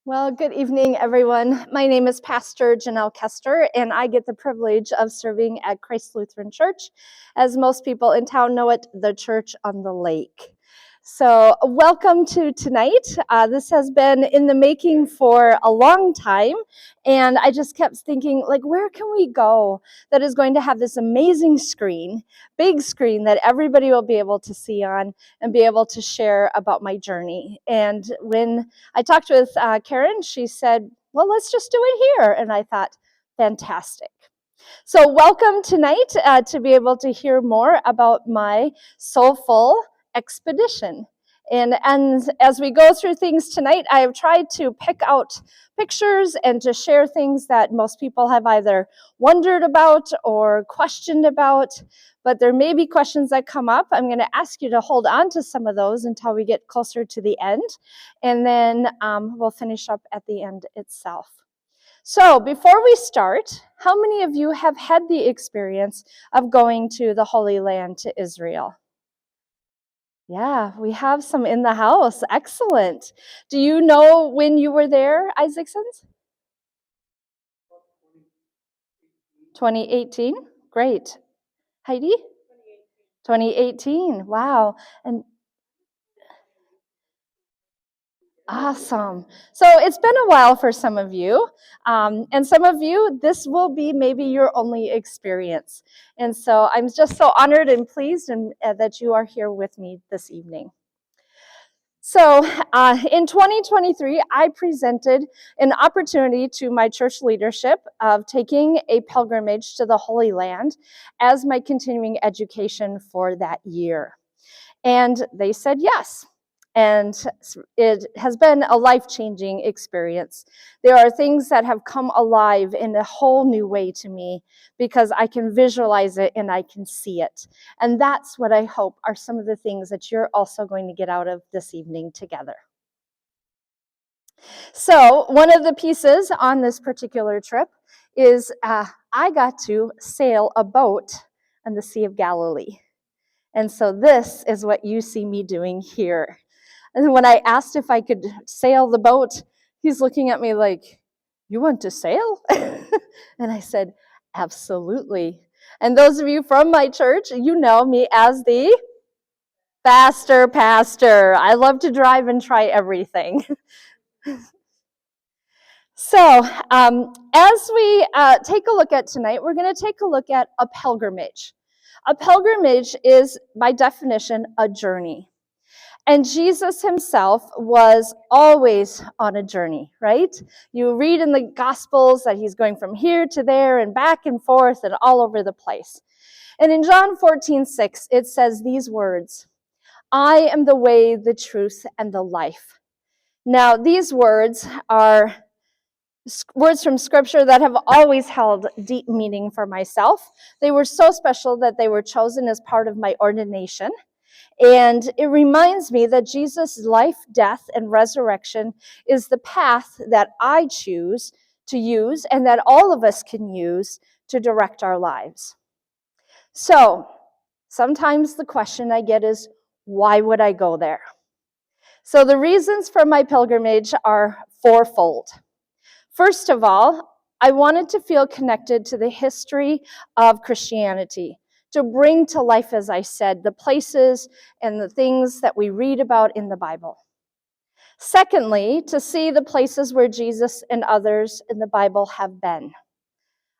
Well, good evening, everyone. My name is Pastor Janelle Kester, and I get the privilege of serving at Christ Lutheran Church. As most people in town know it, the church on the lake. So welcome to tonight. This has been in the making for a long time, and I just kept thinking, where can we go that is going to have this amazing screen, big screen that everybody will be able to see on and be able to share about my journey. And when I talked with Karen, she said, well, let's just do it here. And I thought, fantastic. So welcome tonight to be able to hear more about my Soulful expedition. And as we go through things tonight, I have tried to pick out pictures and to share things that most people have either wondered about or questioned about, but there may be questions that come up. I'm going to ask you to hold on to some of those until we get closer to the end, and then we'll finish up at the end itself. So before we start, how many of you have had the experience of going to the Holy Land, to Israel? Yeah, we have some in the house. Excellent. Do you know when you were there, Isaacsons? 2018? Great. Heidi? 2018. Wow. And awesome. So it's been a while for some of you. And some of you, this will be maybe your only experience. And so I'm just so honored and pleased that you are here with me this evening. So in 2023, I presented an opportunity to my church leadership of taking a pilgrimage to the Holy Land as my continuing education for that year. And they said yes. And it has been a life-changing experience. There are things that have come alive in a whole new way to me because I can visualize it and I can see it. And that's what I hope are some of the things that you're also going to get out of this evening together. So one of the pieces on this particular trip is I got to sail a boat on the Sea of Galilee. And so this is what you see me doing here. And when I asked if I could sail the boat, he's looking at me like, you want to sail? And I said, absolutely. And those of you from my church, you know me as the faster pastor. I love to drive and try everything. So as we take a look at tonight, we're going to take a look at a pilgrimage. A pilgrimage is, by definition, a journey. And Jesus himself was always on a journey, right? You read in the Gospels that he's going from here to there and back and forth and all over the place. And in John 14:6, it says these words, I am the way, the truth, and the life. Now, these words are words from Scripture that have always held deep meaning for myself. They were so special that they were chosen as part of my ordination. And it reminds me that Jesus' life, death, and resurrection is the path that I choose to use and that all of us can use to direct our lives. So sometimes the question I get is, why would I go there? So the reasons for my pilgrimage are fourfold. First of all, I wanted to feel connected to the history of Christianity, to bring to life, as I said, the places and the things that we read about in the Bible. Secondly, to see the places where Jesus and others in the Bible have been.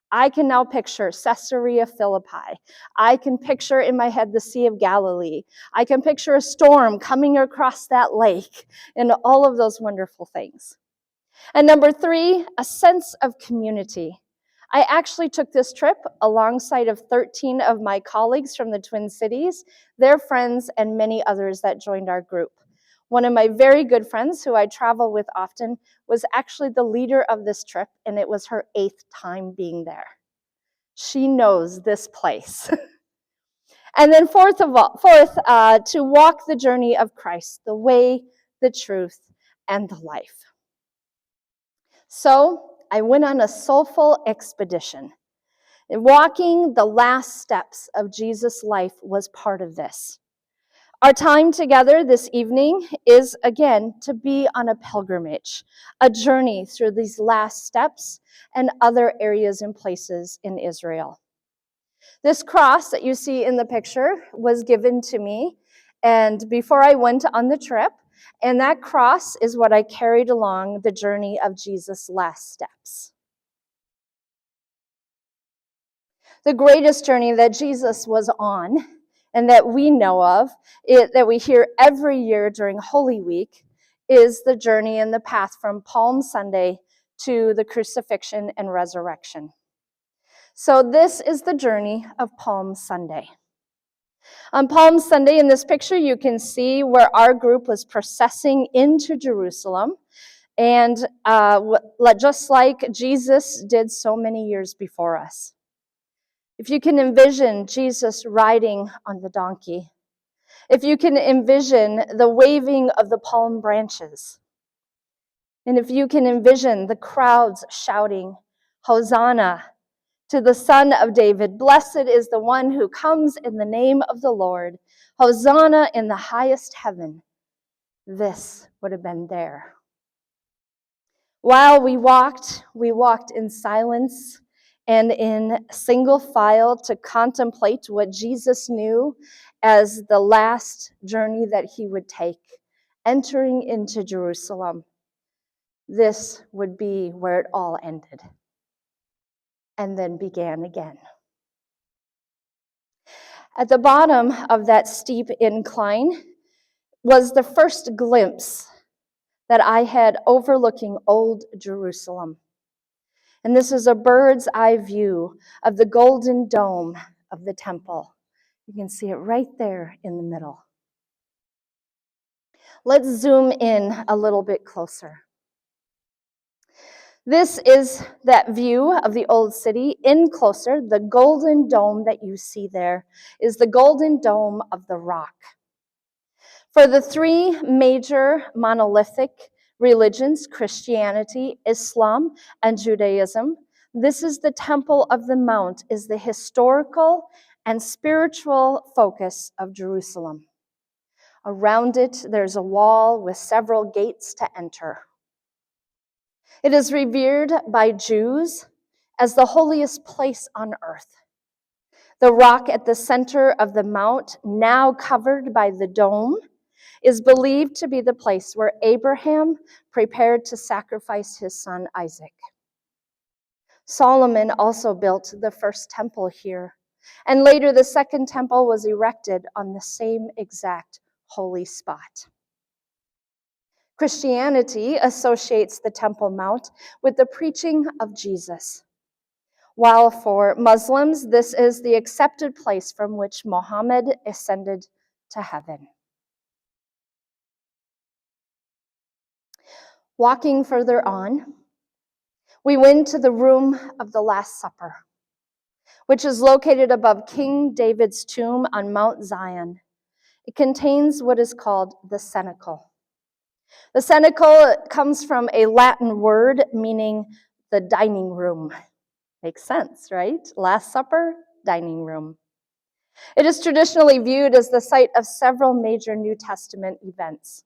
I can now picture Caesarea Philippi. I can picture in my head the Sea of Galilee. I can picture a storm coming across that lake and all of those wonderful things. And number three, a sense of community. I actually took this trip alongside of 13 of my colleagues from the Twin Cities, their friends, and many others that joined our group. One of my very good friends who I travel with often was actually the leader of this trip, and it was her 8th time being there. She knows this place. And then fourth, to walk the journey of Christ, the way, the truth, and the life. So I went on a soulful expedition. And walking the last steps of Jesus' life was part of this. Our time together this evening is, again, to be on a pilgrimage, a journey through these last steps and other areas and places in Israel. This cross that you see in the picture was given to me and before I went on the trip, and that cross is what I carried along the journey of Jesus' last steps. The greatest journey that Jesus was on and that we know of, that we hear every year during Holy Week, is the journey and the path from Palm Sunday to the crucifixion and resurrection. So this is the journey of Palm Sunday. On Palm Sunday, in this picture, you can see where our group was processing into Jerusalem, and just like Jesus did so many years before us. If you can envision Jesus riding on the donkey, if you can envision the waving of the palm branches, and if you can envision the crowds shouting, Hosanna to the Son of David, blessed is the one who comes in the name of the Lord, Hosanna in the highest heaven, this would have been there. While we walked in silence and in single file to contemplate what Jesus knew as the last journey that he would take, entering into Jerusalem. This would be where it all ended and then began again. At the bottom of that steep incline was the first glimpse that I had overlooking Old Jerusalem. And this is a bird's eye view of the golden dome of the temple. You can see it right there in the middle. Let's zoom in a little bit closer. This is that view of the old city. In closer, the golden dome that you see there is the golden dome of the rock. For the three major monolithic religions, Christianity, Islam, and Judaism, this is the Temple of the Mount, is the historical and spiritual focus of Jerusalem. Around it, there's a wall with several gates to enter. It is revered by Jews as the holiest place on earth. The rock at the center of the mount, now covered by the dome, is believed to be the place where Abraham prepared to sacrifice his son Isaac. Solomon also built the first temple here, and later the second temple was erected on the same exact holy spot. Christianity associates the Temple Mount with the preaching of Jesus, while for Muslims, this is the accepted place from which Muhammad ascended to heaven. Walking further on, we went to the room of the Last Supper, which is located above King David's tomb on Mount Zion. It contains what is called the cenacle. The cenacle comes from a Latin word meaning the dining room. Makes sense, right? Last Supper, dining room. It is traditionally viewed as the site of several major New Testament events.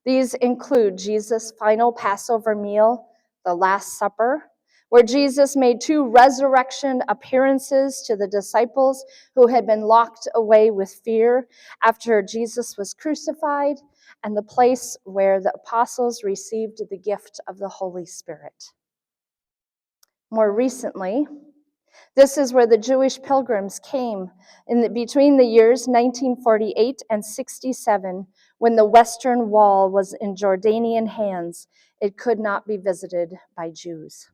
These include Jesus' final Passover meal, the Last Supper, where Jesus made two resurrection appearances to the disciples who had been locked away with fear after Jesus was crucified, and the place where the apostles received the gift of the Holy Spirit. More recently, this is where the Jewish pilgrims came between the years 1948 and 67, when the Western Wall was in Jordanian hands. It could not be visited by Jews.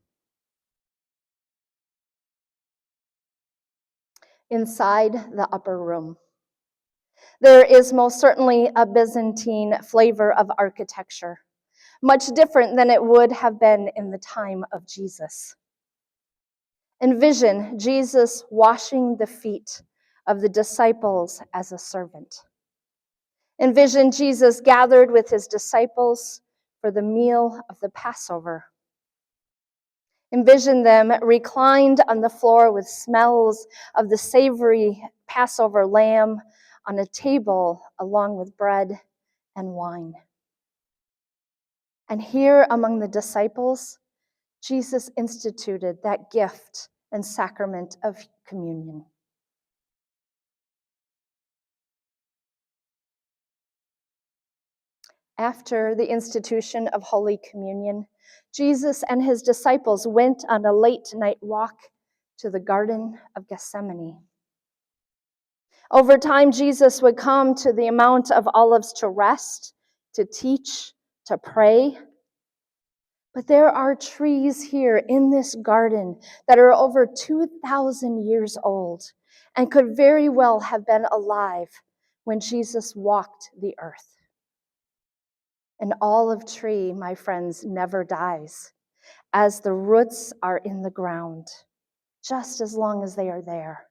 Inside the upper room, there is most certainly a Byzantine flavor of architecture, much different than it would have been in the time of Jesus. Envision Jesus washing the feet of the disciples as a servant. Envision Jesus gathered with his disciples for the meal of the Passover. Envision them reclined on the floor with smells of the savory Passover lamb on a table along with bread and wine. And here among the disciples, Jesus instituted that gift and sacrament of communion. After the institution of Holy Communion, Jesus and his disciples went on a late night walk to the Garden of Gethsemane. Over time, Jesus would come to the Mount of Olives to rest, to teach, to pray. But there are trees here in this garden that are over 2,000 years old and could very well have been alive when Jesus walked the earth. An olive tree, my friends, never dies, as the roots are in the ground, just as long as they are there.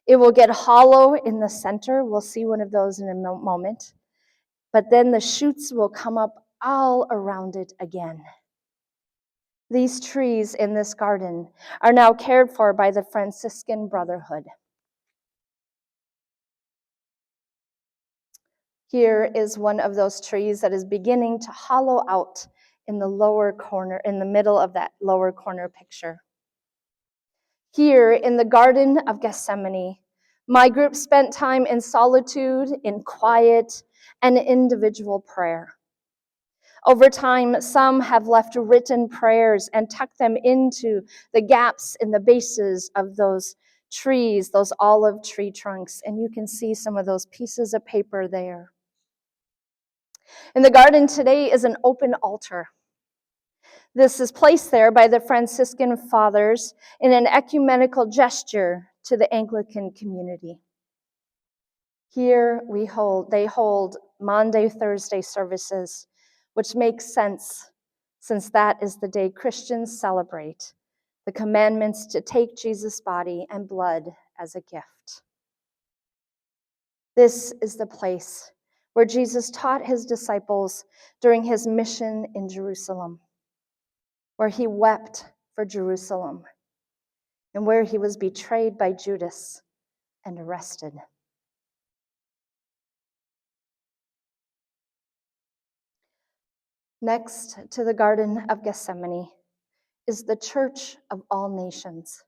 It will get hollow in the center. We'll see one of those in a moment. But then the shoots will come up all around it again. These trees in this garden are now cared for by the Franciscan Brotherhood. Here is one of those trees that is beginning to hollow out in the lower corner, in the middle of that lower corner picture. Here in the Garden of Gethsemane, my group spent time in solitude, in quiet, and individual prayer. Over time, some have left written prayers and tucked them into the gaps in the bases of those trees, those olive tree trunks, and you can see some of those pieces of paper there. In the garden today is an open altar. This is placed there by the Franciscan fathers in an ecumenical gesture to the Anglican community. Here they hold Maundy, Thursday services, which makes sense since that is the day Christians celebrate the commandments to take Jesus' body and blood as a gift. This is the place where Jesus taught his disciples during his mission in Jerusalem, where he wept for Jerusalem, and where he was betrayed by Judas and arrested. Next to the Garden of Gethsemane is the Church of All Nations,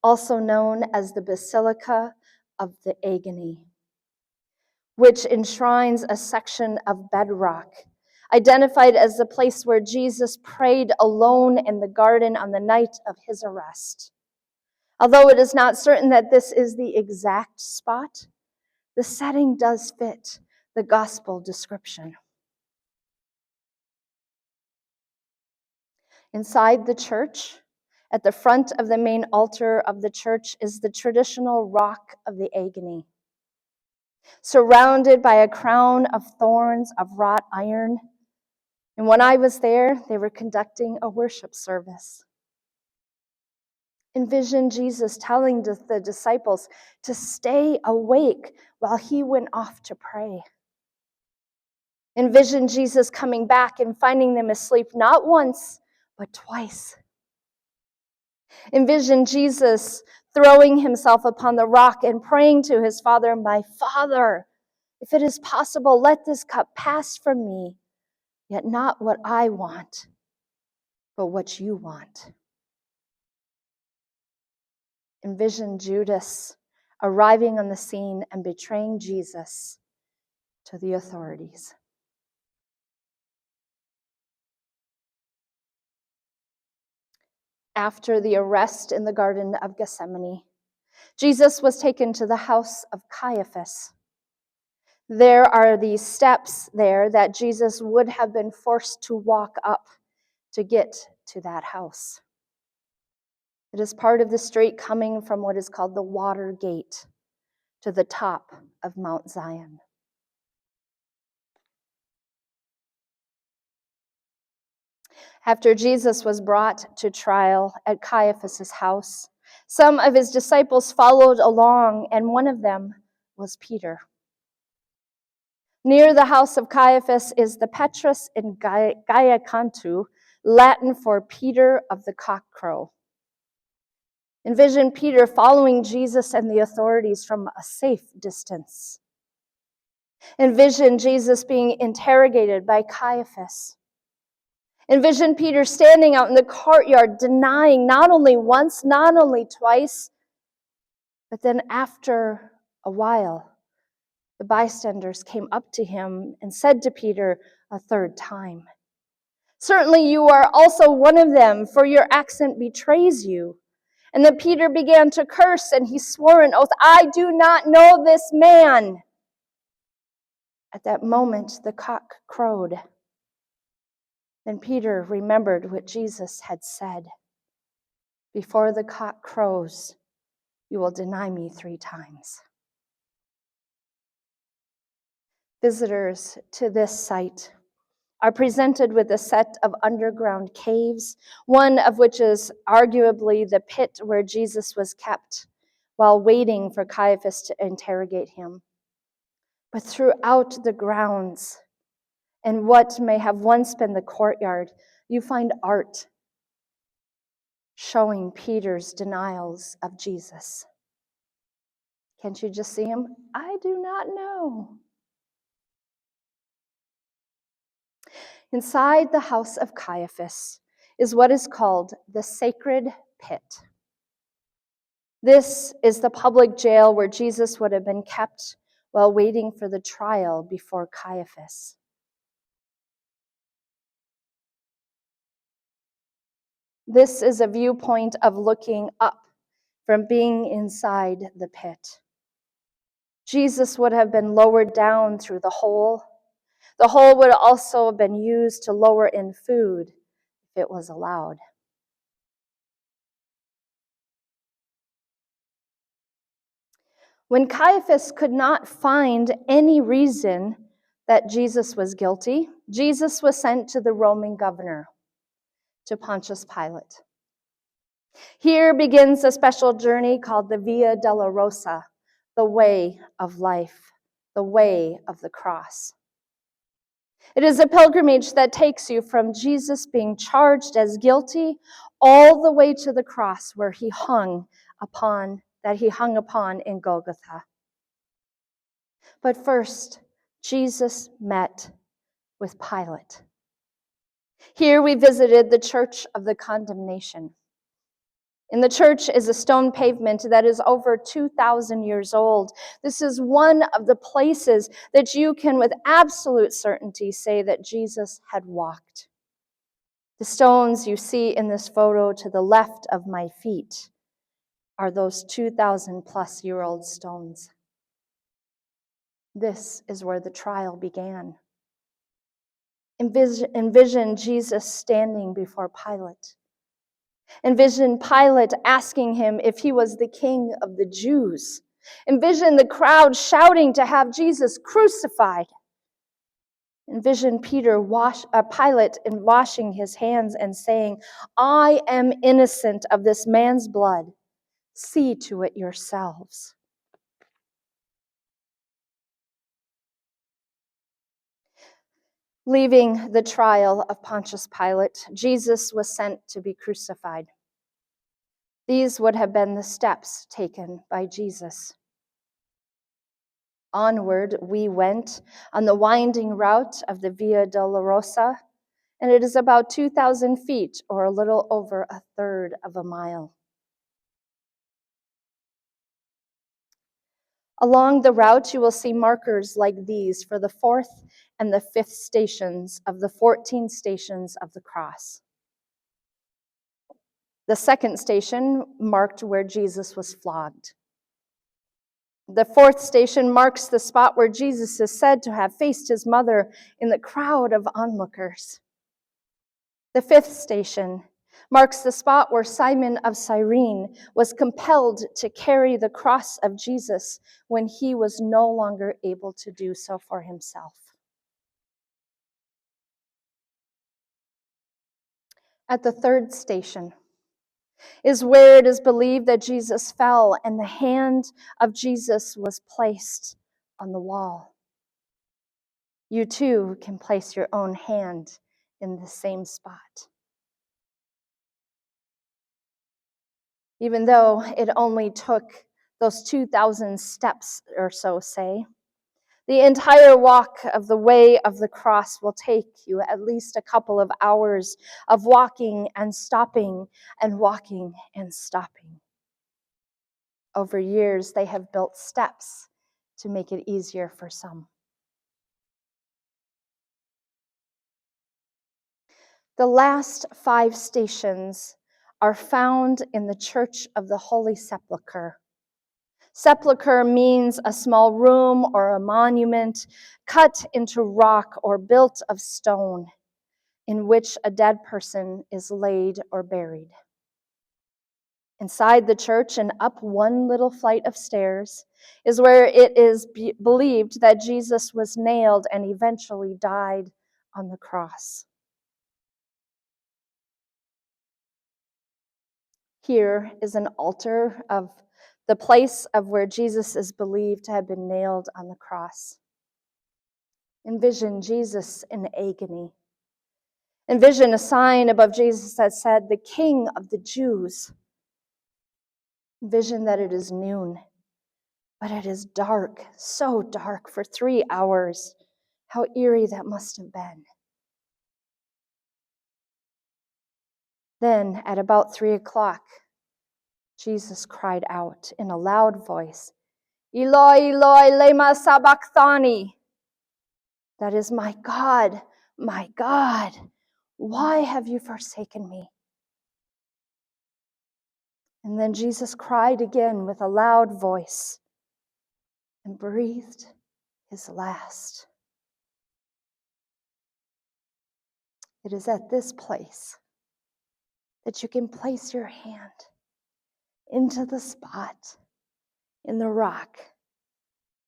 also known as the Basilica of the Agony, which enshrines a section of bedrock, identified as the place where Jesus prayed alone in the garden on the night of his arrest. Although it is not certain that this is the exact spot, the setting does fit the gospel description. Inside the church, at the front of the main altar of the church, is the traditional rock of the agony, surrounded by a crown of thorns of wrought iron. And when I was there, they were conducting a worship service. Envision Jesus telling the disciples to stay awake while he went off to pray. Envision Jesus coming back and finding them asleep not once, but twice. Envision Jesus throwing himself upon the rock and praying to his Father, "My Father, if it is possible, let this cup pass from me, yet not what I want, but what you want." Envision Judas arriving on the scene and betraying Jesus to the authorities. After the arrest in the Garden of Gethsemane, Jesus was taken to the house of Caiaphas. There are these steps there that Jesus would have been forced to walk up to get to that house. It is part of the street coming from what is called the Water Gate to the top of Mount Zion. After Jesus was brought to trial at Caiaphas' house, some of his disciples followed along, and one of them was Peter. Near the house of Caiaphas is the Petrus in Gaiacantu, Latin for Peter of the cockcrow. Envision Peter following Jesus and the authorities from a safe distance. Envision Jesus being interrogated by Caiaphas. Envision Peter standing out in the courtyard denying not only once, not only twice, but then after a while, the bystanders came up to him and said to Peter a third time, "Certainly you are also one of them, for your accent betrays you." And then Peter began to curse, and he swore an oath, "I do not know this man." At that moment, the cock crowed. Then Peter remembered what Jesus had said. "Before the cock crows, you will deny me 3 times." Visitors to this site are presented with a set of underground caves, one of which is arguably the pit where Jesus was kept while waiting for Caiaphas to interrogate him. But throughout the grounds and what may have once been the courtyard, you find art showing Peter's denials of Jesus. Can't you just see him? "I do not know." Inside the house of Caiaphas is what is called the sacred pit. This is the public jail where Jesus would have been kept while waiting for the trial before Caiaphas. This is a viewpoint of looking up from being inside the pit. Jesus would have been lowered down through the hole. The hole would also have been used to lower in food if it was allowed. When Caiaphas could not find any reason that Jesus was guilty, Jesus was sent to the Roman governor, to Pontius Pilate. Here begins a special journey called the Via Dolorosa, the way of life, the way of the cross. It is a pilgrimage that takes you from Jesus being charged as guilty all the way to the cross where he hung upon in Golgotha. But first, Jesus met with Pilate. Here we visited the Church of the Condemnation. In the church is a stone pavement that is over 2,000 years old. This is one of the places that you can with absolute certainty say that Jesus had walked. The stones you see in this photo to the left of my feet are those 2,000 plus year old stones. This is where the trial began. Envision Jesus standing before Pilate. Envision Pilate asking him if he was the king of the Jews. Envision the crowd shouting to have Jesus crucified. Envision Pilate in washing his hands and saying, "I am innocent of this man's blood. See to it yourselves." Leaving the trial of Pontius Pilate, Jesus was sent to be crucified. These would have been the steps taken by Jesus. Onward we went on the winding route of the Via Dolorosa, and it is about 2,000 feet, or a little over a third of a mile. Along the route, you will see markers like these for the 4th and the 5th stations of the 14 stations of the cross. The 2nd station marked where Jesus was flogged. The 4th station marks the spot where Jesus is said to have faced his mother in the crowd of onlookers. The 5th station marks the spot where Simon of Cyrene was compelled to carry the cross of Jesus when he was no longer able to do so for himself. At the 3rd station is where it is believed that Jesus fell and the hand of Jesus was placed on the wall. You too can place your own hand in the same spot. even though it only took those 2,000 steps or so, say. The entire walk of the way of the cross will take you at least a couple of hours of walking and stopping and walking and stopping. Over years, they have built steps to make it easier for some. The last 5 stations are found in the Church of the Holy Sepulchre. Sepulchre means a small room or a monument cut into rock or built of stone in which a dead person is laid or buried. Inside the church and up one little flight of stairs is where it is believed that Jesus was nailed and eventually died on the cross. Here is an altar of the place of where Jesus is believed to have been nailed on the cross. Envision Jesus in agony. Envision a sign above Jesus that said, "The King of the Jews." Envision that it is noon, but it is dark, so dark for 3 hours. How eerie that must have been. Then, at about 3 o'clock, Jesus cried out in a loud voice, "Eloi, Eloi, lema sabachthani." That is, my God, why have you forsaken me?" And then Jesus cried again with a loud voice and breathed his last. It is at this place that you can place your hand into the spot in the rock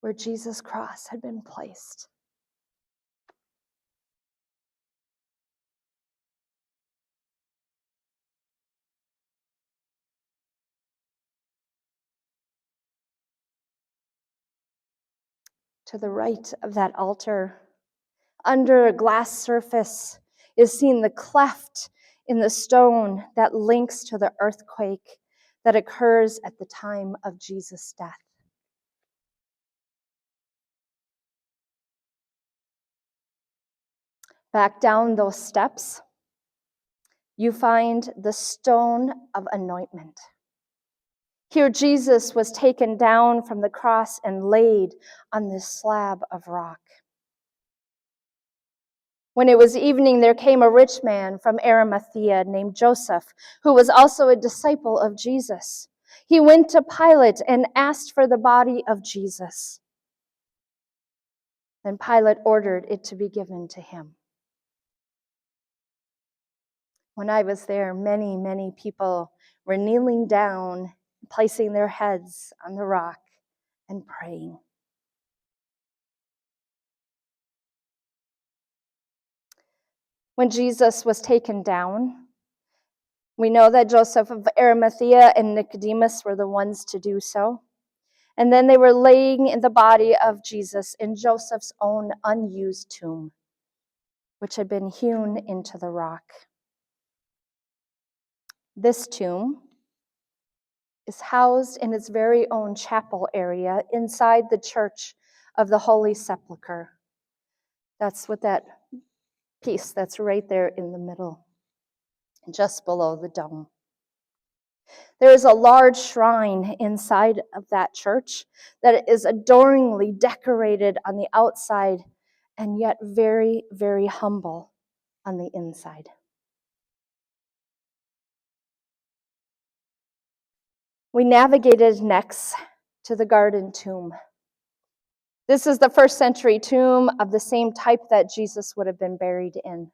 where Jesus' cross had been placed. To the right of that altar, under a glass surface, is seen the cleft in the stone that links to the earthquake that occurs at the time of Jesus' death. Back down those steps, you find the stone of anointment. Here Jesus was taken down from the cross and laid on this slab of rock. When it was evening, there came a rich man from Arimathea named Joseph, who was also a disciple of Jesus. He went to Pilate and asked for the body of Jesus. Then Pilate ordered it to be given to him. When I was there, many, many people were kneeling down, placing their heads on the rock and praying. When Jesus was taken down, we know that Joseph of Arimathea and Nicodemus were the ones to do so. And then they were laying in the body of Jesus in Joseph's own unused tomb, which had been hewn into the rock. This tomb is housed in its very own chapel area inside the Church of the Holy Sepulchre. That's what that piece that's right there in the middle, just below the dome. There is a large shrine inside of that church that is adoringly decorated on the outside and yet very, very humble on the inside. We navigated next to the garden tomb. This is the 1st century tomb of the same type that Jesus would have been buried in.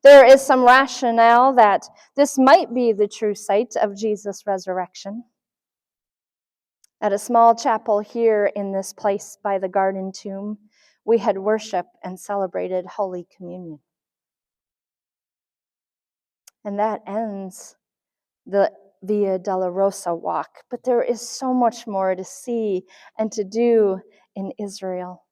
There is some rationale that this might be the true site of Jesus' resurrection. At a small chapel here in this place by the garden tomb, we had worship and celebrated Holy Communion. And that ends the Via Dolorosa walk. But there is so much more to see and to do in Israel.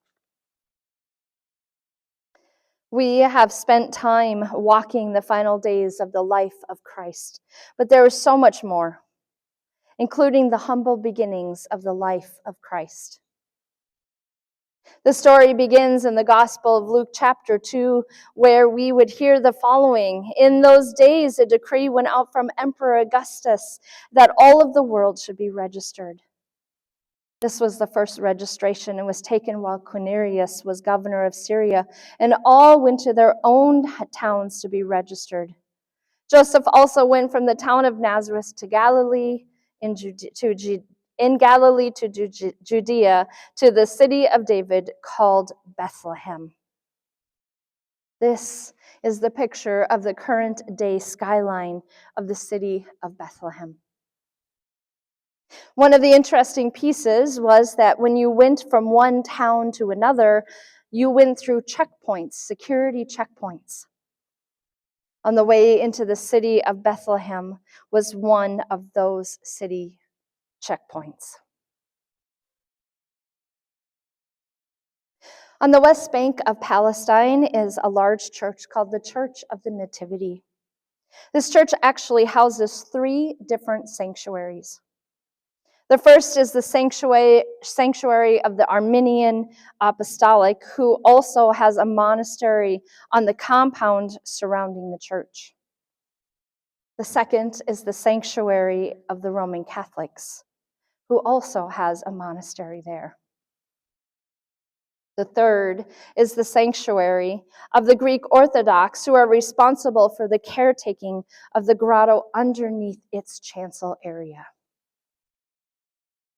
We have spent time walking the final days of the life of Christ, but there is so much more. including the humble beginnings of the life of Christ. The story begins in the Gospel of Luke chapter 2, where we would hear the following. In those days, a decree went out from Emperor Augustus that all of the world should be registered. This was the first registration and was taken while Quirinius was governor of Syria, and all went to their own towns to be registered. Joseph also went from the town of Nazareth to Galilee, in Galilee to Judea, to the city of David called Bethlehem. This is the picture of the current day skyline of the city of Bethlehem. One of the interesting pieces was that when you went from one town to another, you went through checkpoints, security checkpoints. On the way into the city of Bethlehem was one of those city checkpoints. On the west bank of Palestine is a large church called the Church of the Nativity. This church actually houses 3 different sanctuaries. The first is the sanctuary of the Armenian Apostolic, who also has a monastery on the compound surrounding the church. The second is the sanctuary of the Roman Catholics, who also has a monastery there. The third is the sanctuary of the Greek Orthodox, who are responsible for the caretaking of the grotto underneath its chancel area.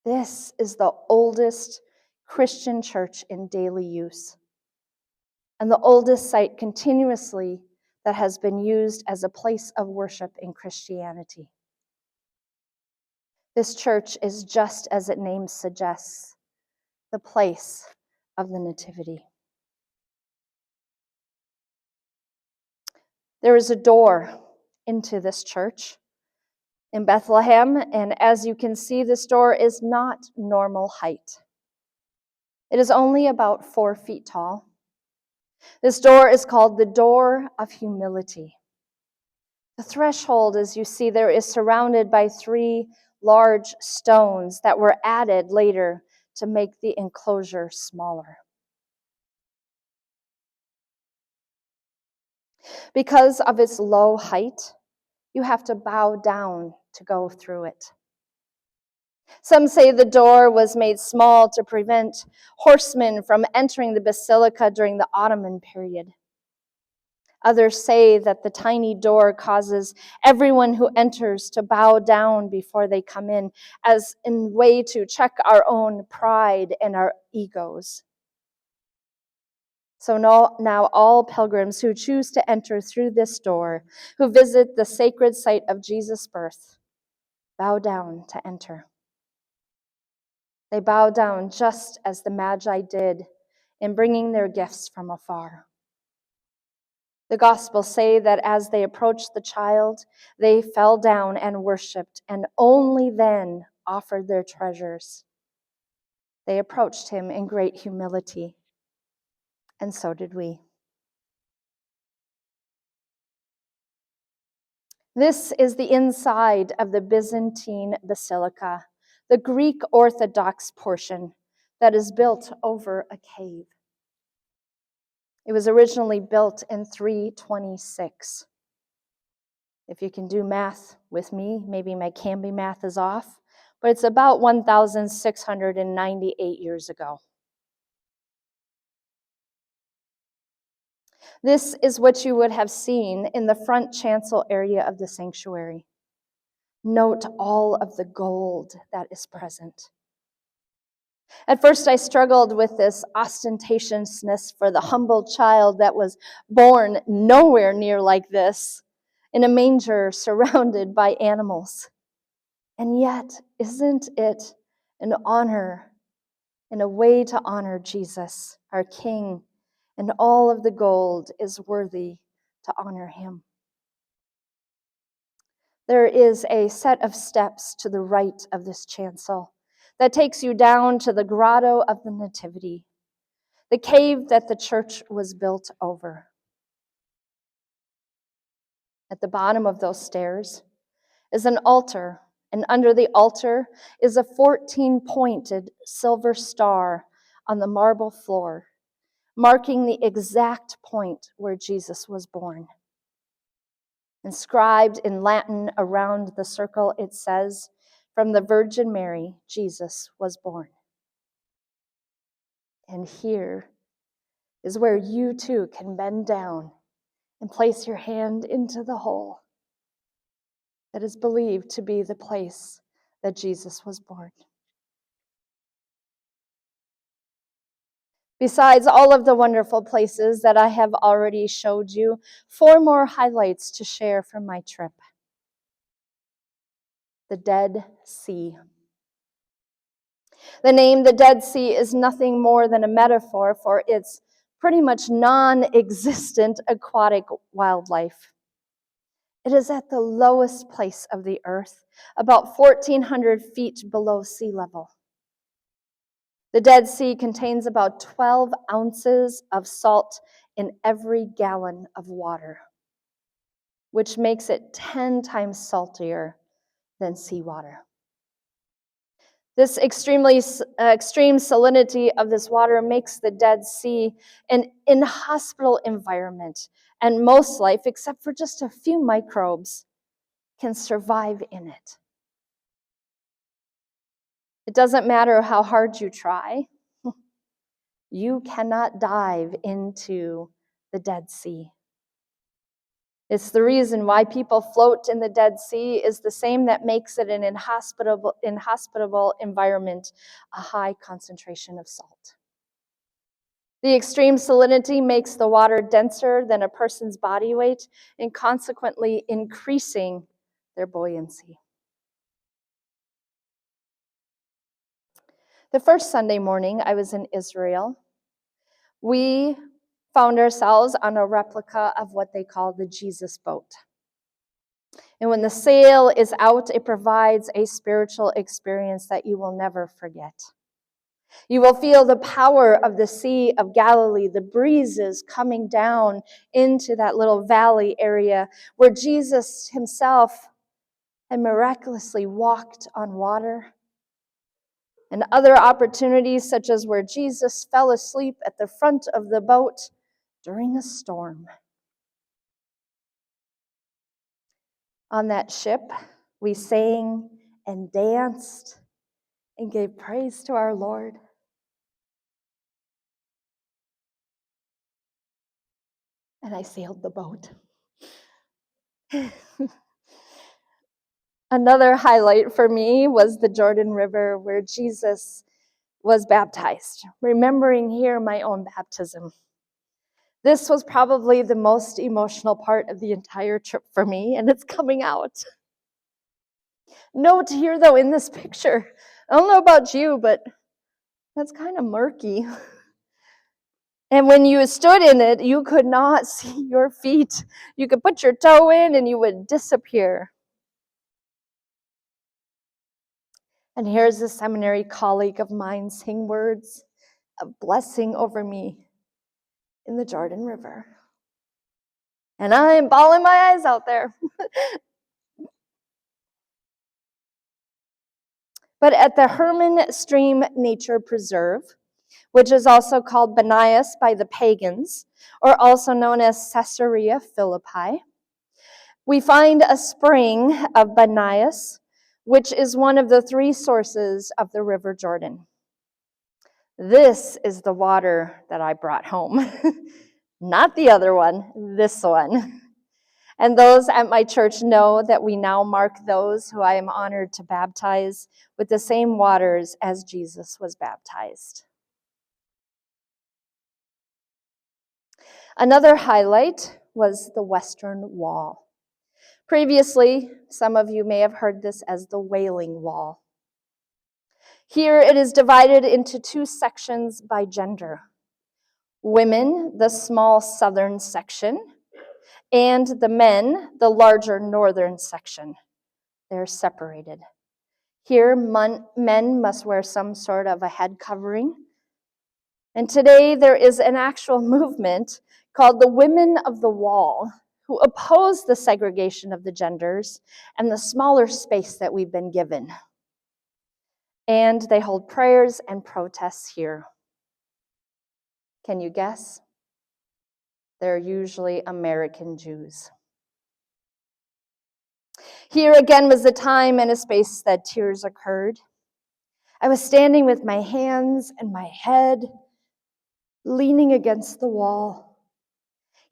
This is the oldest Christian church in daily use, and the oldest site continuously that has been used as a place of worship in Christianity. This church is just as its name suggests, the place of the Nativity. There is a door into this church in Bethlehem, and as you can see, this door is not normal height. It is only about 4 feet tall. This door is called the Door of Humility. The threshold, as you see there, is surrounded by 3 large stones that were added later to make the enclosure smaller. Because of its low height, you have to bow down to go through it. Some say the door was made small to prevent horsemen from entering the basilica during the Ottoman period. Others say that the tiny door causes everyone who enters to bow down before they come in, as a way to check our own pride and our egos. So now all pilgrims who choose to enter through this door, who visit the sacred site of Jesus' birth, bow down to enter. They bow down just as the Magi did in bringing their gifts from afar. The Gospels say that as they approached the child, they fell down and worshiped, and only then offered their treasures. They approached him in great humility, and so did we. This is the inside of the Byzantine Basilica, the Greek Orthodox portion that is built over a cave. It was originally built in 326. If you can do math with me, maybe my Canby math is off, but it's about 1,698 years ago. This is what you would have seen in the front chancel area of the sanctuary. Note all of the gold that is present. At first, I struggled with this ostentatiousness for the humble child that was born nowhere near like this, in a manger surrounded by animals. And yet, isn't it an honor, and a way to honor Jesus, our King, and all of the gold is worthy to honor him? There is a set of steps to the right of this chancel that takes you down to the grotto of the Nativity, the cave that the church was built over. At the bottom of those stairs is an altar And under the altar is a 14-pointed silver star on the marble floor, marking the exact point where Jesus was born. Inscribed in Latin around the circle, it says, "From the Virgin Mary, Jesus was born." And here is where you too can bend down and place your hand into the hole that is believed to be the place that Jesus was born. Besides all of the wonderful places that I have already showed you, 4 more highlights to share from my trip. The Dead Sea. The name the Dead Sea is nothing more than a metaphor for its pretty much non-existent aquatic wildlife. It is at the lowest place of the earth, about 1,400 feet below sea level. The Dead Sea contains about 12 ounces of salt in every gallon of water, which makes it 10 times saltier than seawater. This extreme salinity of this water makes the Dead Sea an inhospitable environment, and most life, except for just a few microbes, can survive in it. It doesn't matter how hard you try, you cannot dive into the Dead Sea. It's the reason why people float in the Dead Sea is the same that makes it an inhospitable environment, a high concentration of salt. The extreme salinity makes the water denser than a person's body weight and consequently increasing their buoyancy. The first Sunday morning I was in Israel, we found ourselves on a replica of what they call the Jesus boat. And when the sail is out, it provides a spiritual experience that you will never forget. You will feel the power of the Sea of Galilee, the breezes coming down into that little valley area where Jesus himself had miraculously walked on water. And other opportunities, such as where Jesus fell asleep at the front of the boat during a storm. On that ship, we sang and danced and gave praise to our Lord. And I sailed the boat. Another highlight for me was the Jordan River where Jesus was baptized, remembering here my own baptism. This was probably the most emotional part of the entire trip for me, and it's coming out. Note here, though, in this picture, I don't know about you, but that's kind of murky. And when you stood in it, you could not see your feet. You could put your toe in and you would disappear. And here's a seminary colleague of mine sing words of blessing over me in the Jordan River. And I'm bawling my eyes out there. But at the Herman Stream Nature Preserve, which is also called Banias by the pagans, or also known as Caesarea Philippi, we find a spring of Banias, which is one of the 3 sources of the River Jordan. This is the water that I brought home. Not the other one, this one. And those at my church know that we now mark those who I am honored to baptize with the same waters as Jesus was baptized. Another highlight was the Western Wall. Previously, some of you may have heard this as the Wailing Wall. Here it is divided into 2 sections by gender. Women, the small southern section, and the men, the larger northern section. They're separated. Here, men must wear some sort of a head covering. And today there is an actual movement called the Women of the Wall, who oppose the segregation of the genders and the smaller space that we've been given. And they hold prayers and protests here. Can you guess? They're usually American Jews. Here again was the time and a space that tears occurred. I was standing with my hands and my head leaning against the wall,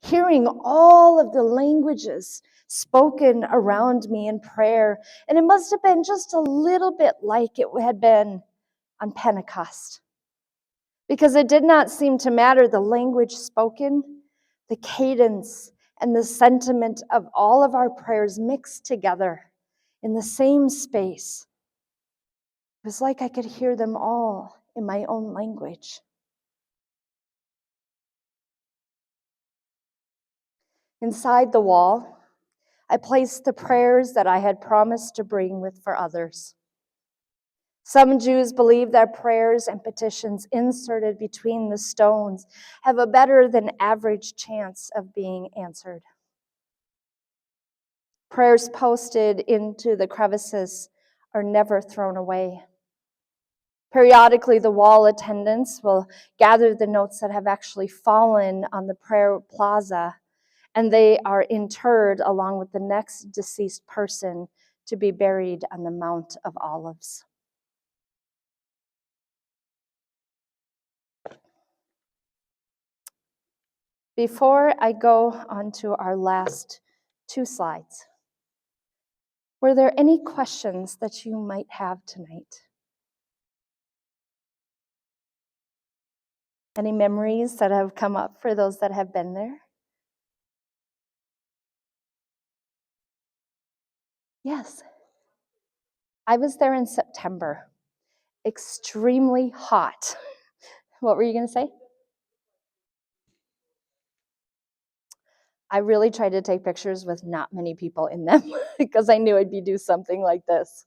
hearing all of the languages spoken around me in prayer. And it must have been just a little bit like it had been on Pentecost, because it did not seem to matter the language spoken, the cadence and the sentiment of all of our prayers mixed together in the same space. It was like I could hear them all in my own language. Inside the wall, I placed the prayers that I had promised to bring with for others. Some Jews believe that prayers and petitions inserted between the stones have a better than average chance of being answered. Prayers posted into the crevices are never thrown away. Periodically, the wall attendants will gather the notes that have actually fallen on the prayer plaza, and they are interred along with the next deceased person to be buried on the Mount of Olives. Before I go on to our last two slides, were there any questions that you might have tonight? Any memories that have come up for those that have been there? Yes. I was there in September. Extremely hot. What were you going to say? I really tried to take pictures with not many people in them because I knew I'd be do something like this.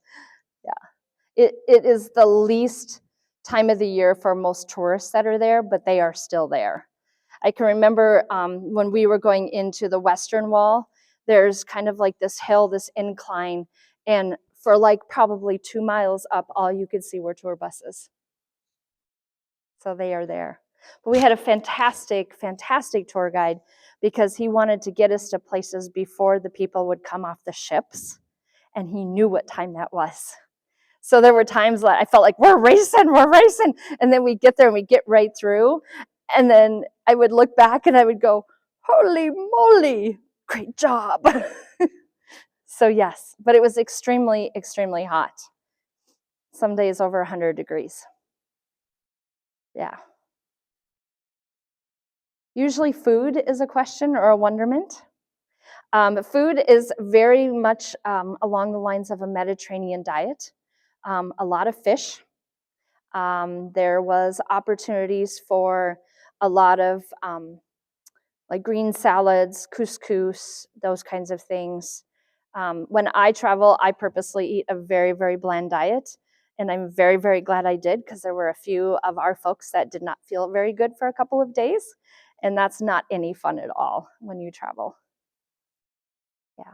Yeah. It is the least time of the year for most tourists that are there, but they are still there. I can remember when we were going into the Western Wall, there's kind of like this hill, this incline, and for like probably 2 miles up, all you could see were tour buses. So they are there. But we had a fantastic, fantastic tour guide because he wanted to get us to places before the people would come off the ships, and he knew what time that was. So there were times that I felt like, we're racing, and then we get there and we get right through, and then I would look back and I would go, holy moly, great job. So yes, but it was extremely, extremely hot. Some days over 100 degrees. Yeah. Usually food is a question or a wonderment. Food is very much along the lines of a Mediterranean diet. A lot of fish. There was opportunities for a lot of like green salads, couscous, those kinds of things. When I travel, I purposely eat a very, very bland diet. And I'm very, very glad I did, because there were a few of our folks that did not feel very good for a couple of days. And that's not any fun at all when you travel. Yeah.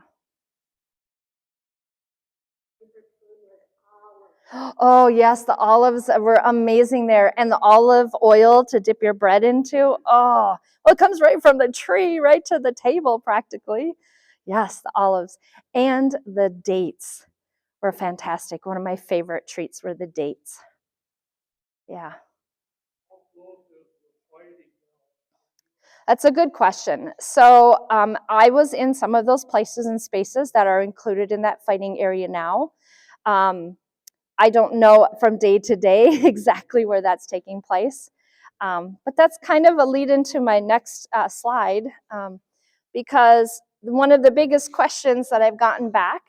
Oh, yes, the olives were amazing there. And the olive oil to dip your bread into. Oh, well, it comes right from the tree, right to the table practically. Yes, the olives. And the dates were fantastic. One of my favorite treats were the dates. Yeah. That's a good question. So I was in some of those places and spaces that are included in that fighting area now. I don't know from day to day exactly where that's taking place. But that's kind of a lead into my next slide, because one of the biggest questions that I've gotten back,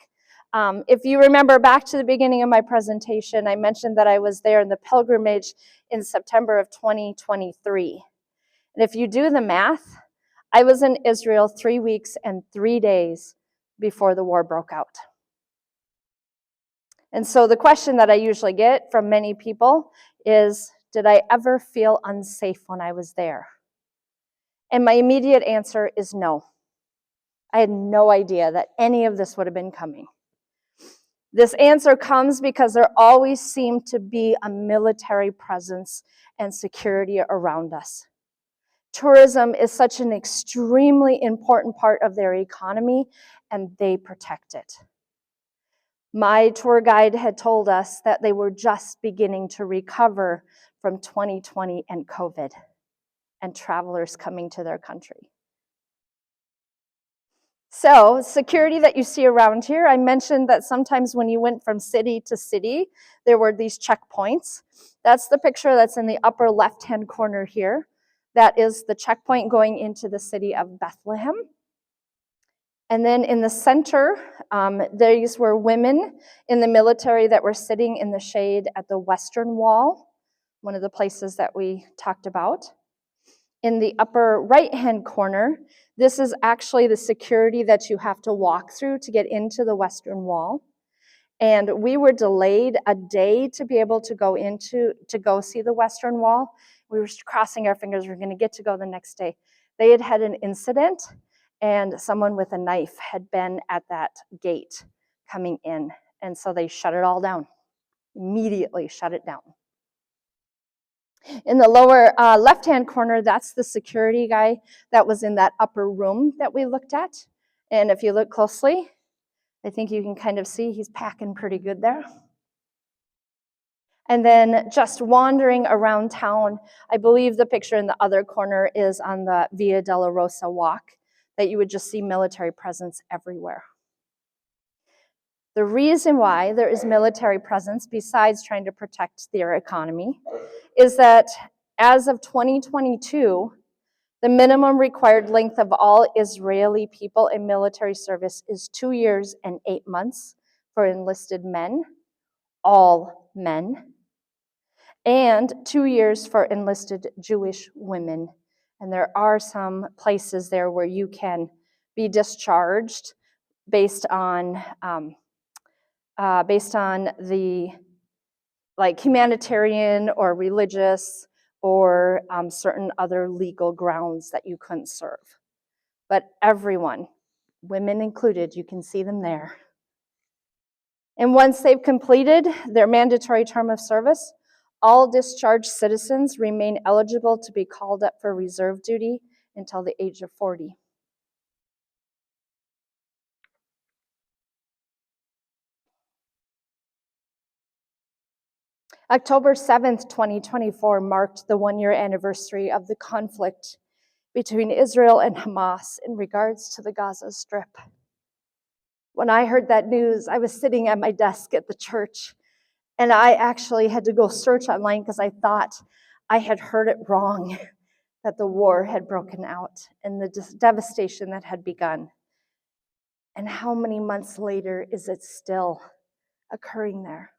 if you remember back to the beginning of my presentation, I mentioned that I was there in the pilgrimage in September of 2023. And if you do the math, I was in Israel 3 weeks and 3 days before the war broke out. And so the question that I usually get from many people is, did I ever feel unsafe when I was there? And my immediate answer is no. I had no idea that any of this would have been coming. This answer comes because there always seemed to be a military presence and security around us. Tourism is such an extremely important part of their economy, and they protect it. My tour guide had told us that they were just beginning to recover from 2020 and COVID and travelers coming to their country. So, security that you see around here, I mentioned that sometimes when you went from city to city, there were these checkpoints. That's the picture that's in the upper left-hand corner here. That is the checkpoint going into the city of Bethlehem. And then in the center, these were women in the military that were sitting in the shade at the western wall, one of the places that we talked about. In the upper right-hand corner, this is actually the security that you have to walk through to get into the western wall. And we were delayed a day to be able to go see the western wall. We were crossing our fingers, we're gonna get to go the next day. They had had an incident, and someone with a knife had been at that gate coming in. And so they shut it all down, immediately shut it down. In the lower left-hand corner, that's the security guy that was in that upper room that we looked at. And if you look closely, I think you can kind of see he's packing pretty good there. And then just wandering around town, I believe the picture in the other corner is on the Via della Rosa walk, that you would just see military presence everywhere. The reason why there is military presence, besides trying to protect their economy, is that as of 2022, the minimum required length of all Israeli people in military service is 2 years and 8 months for enlisted men, all men, and 2 years for enlisted Jewish women. And there are some places there where you can be discharged based on the humanitarian or religious or certain other legal grounds that you couldn't serve. But everyone, women included, you can see them there. And once they've completed their mandatory term of service, all discharged citizens remain eligible to be called up for reserve duty until the age of 40. October 7th, 2024 marked the 1-year anniversary of the conflict between Israel and Hamas in regards to the Gaza Strip. When I heard that news, I was sitting at my desk at the church, and I actually had to go search online because I thought I had heard it wrong, that the war had broken out and the devastation that had begun. And how many months later is it still occurring there?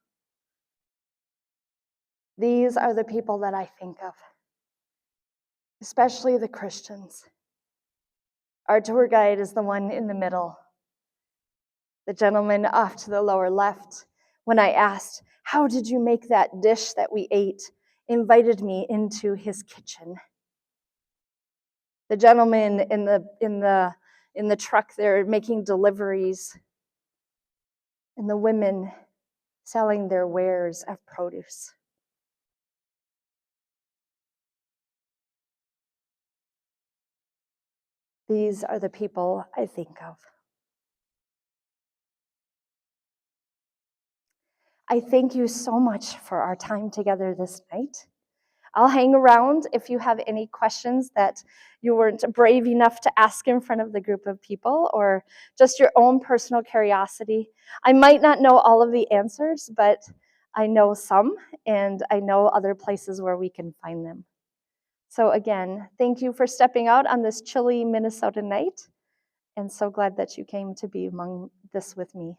These are the people that I think of, especially the Christians. Our tour guide is the one in the middle. The gentleman off to the lower left, when I asked, "How did you make that dish that we ate?" invited me into his kitchen. The gentleman in the truck there making deliveries, and the women selling their wares of produce. These are the people I think of. I thank you so much for our time together this night. I'll hang around if you have any questions that you weren't brave enough to ask in front of the group of people, or just your own personal curiosity. I might not know all of the answers, but I know some, and I know other places where we can find them. So again, thank you for stepping out on this chilly Minnesota night, and so glad that you came to be among this with me.